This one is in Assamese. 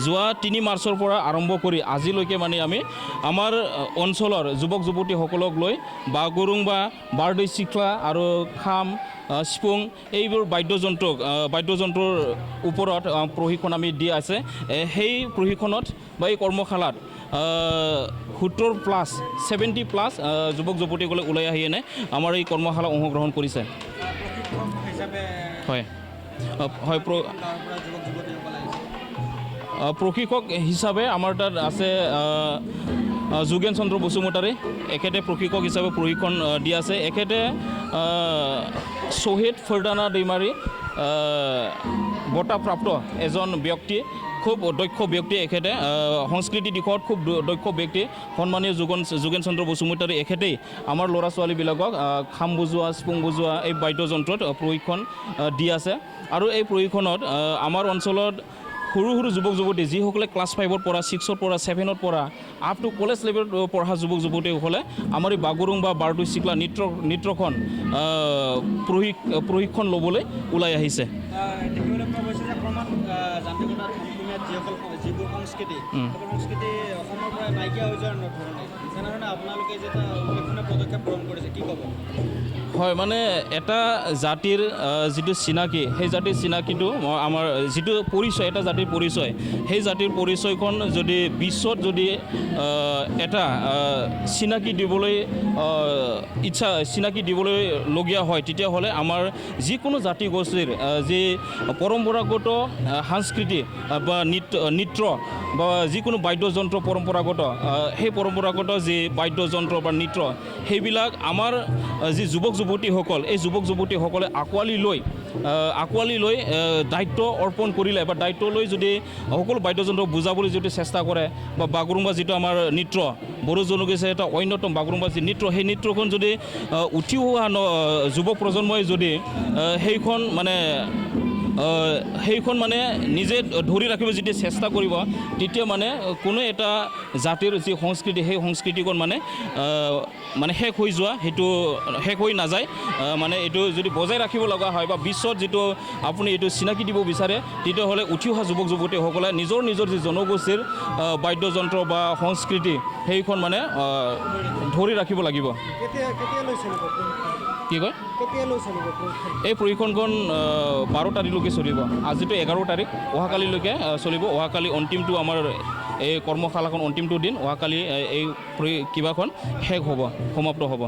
যোৱা 3 মাৰ্চৰ পৰা আৰম্ভ কৰি আজিলৈকে মানে আমি আমাৰ অঞ্চলৰ যুৱক যুৱতীসকলক লৈ বাগৰুম্বা বাৰদৈ চিখলা আৰু খাম স্পুং এইবোৰ বাদ্যযন্ত্ৰৰ ওপৰত প্ৰশিক্ষণ আমি দি আছে সেই প্ৰশিক্ষণত বা এই কৰ্মশালাত 70+ যুৱক যুৱতীসকলে ওলাই আহি এনে আমাৰ এই কৰ্মশালা অংশগ্ৰহণ কৰিছে হয় হয় প্ৰশিক্ষক হিচাপে আমাৰ তাত আছে যোগেন চন্দ্ৰ বসুমতাৰী এখেতে প্ৰশিক্ষক হিচাপে প্ৰশিক্ষণ দি আছে এখেতে শ্বহীদ ফৰদানা दैমাৰী বঁটাপ্ৰাপ্ত এজন ব্যক্তি খুব দক্ষ ব্যক্তি এখেতে সংস্কৃতি দিশত খুব দক্ষ ব্যক্তি সন্মানীয় যোগেন চন্দ্ৰ বসুমতাৰী এখেতেই আমাৰ ল'ৰা ছোৱালীবিলাকক খাম বজোৱা স্পুং বজোৱা এই বাদ্যযন্ত্ৰত প্ৰশিক্ষণ দি আছে আৰু এই প্ৰশিক্ষণত আমাৰ অঞ্চলত সৰু সৰু যুৱক যুৱতী যিসকলে ক্লাছ 5ৰ পৰা 6ৰ পৰা 7ৰ পৰা আপ টু কলেজ লেভেলত পঢ়া যুৱক যুৱতীসকলে আমাৰ এই বাগৰুম্বা বাৰদৈ চিখলা নৃত্যখন প্ৰশিক্ষণ ল'বলৈ ওলাই আহিছে হয় মানে এটা জাতিৰ যিটো চিনাকি সেই জাতিৰ চিনাকিটো আমাৰ যিটো পৰিচয় এটা জাতিৰ পৰিচয় সেই জাতিৰ পৰিচয়খন যদি বিশ্বত যদি এটা চিনাকি দিবলৈ চিনাকি দিবলৈ লগীয়া হয় তেতিয়াহ'লে আমাৰ যিকোনো জাতিগোষ্ঠীৰ যি পৰম্পৰাগত সংস্কৃতি বা নৃত্য বা যিকোনো বাদ্যযন্ত্ৰ পৰম্পৰাগত সেই পৰম্পৰাগত যি বাদ্যযন্ত্ৰ বা নৃত্য সেইবিলাক আমাৰ যি যুৱক যুৱতীসকল এই যুৱক যুৱতীসকলে আঁকোৱালি লৈ দায়িত্ব অৰ্পণ কৰিলে বা দায়িত্ব লৈ যদি সকলো বাদ্যযন্ত্ৰ বুজাবলৈ যদি চেষ্টা কৰে বা বাগৰুম্বা যিটো আমাৰ নৃত্য বড়ো জনগোষ্ঠীৰ এটা অন্যতম বাগৰুম্বা যি নৃত্য সেই নৃত্যখন যদি উঠি অহা যুৱ প্ৰজন্মই যদি সেইখন মানে নিজে ধৰি ৰাখিব যেতিয়া চেষ্টা কৰিব তেতিয়া মানে কোনো এটা জাতিৰ যি সংস্কৃতি সেই সংস্কৃতিখন মানে শেষ হৈ নাযায় মানে এইটো যদি বজাই ৰাখিব লগা হয় বা বিশ্বত যিটো আপুনি এইটো চিনাকি দিব বিচাৰে তেতিয়াহ'লে উঠি অহা যুৱক যুৱতীসকলে নিজৰ যি জনগোষ্ঠীৰ বাদ্যযন্ত্ৰ বা সংস্কৃতি সেইখন মানে ধৰি ৰাখিব লাগিব কি কয় এই প্ৰশিক্ষণখন 12 তাৰিখলৈকে চলিব আজিতো 11 তাৰিখ অহাকালিলৈকে চলিব অহাকালি অন্তিমটো আমাৰ এই কৰ্মশালাখন অন্তিমটো দিন অহাকালি এই কিবাখন শেষ হ'ব সমাপ্ত হ'ব